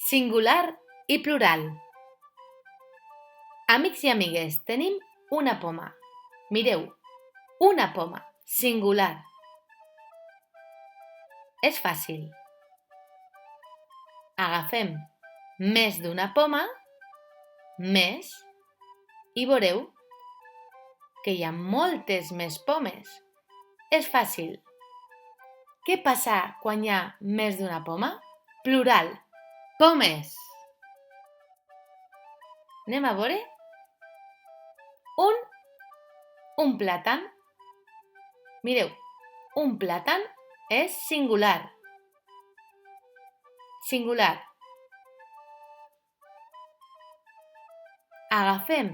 Singular i plural. Amics i amigues, tenim una poma. Mireu, una poma, singular. És fàcil. Agafem més d'una poma, més, i veureu que hi ha moltes més pomes. És fàcil. Què passa quan hi ha més d'una poma? Plural. Pomes. Anem a veure? Un plàtan. Mireu, un plàtan és singular. Singular. Agafem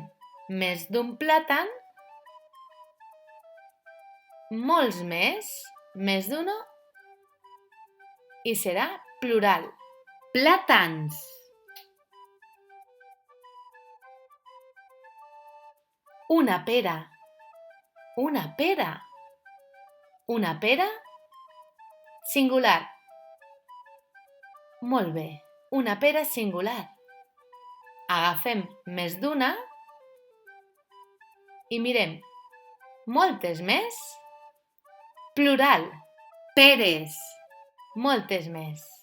més d'un plàtan, molts més d'uno, i serà plural. Plàtans. Una pera. Una pera. Una pera, singular. Molt bé, una pera singular. Agafem més d'una i mirem, moltes més, plural. Peres, moltes més.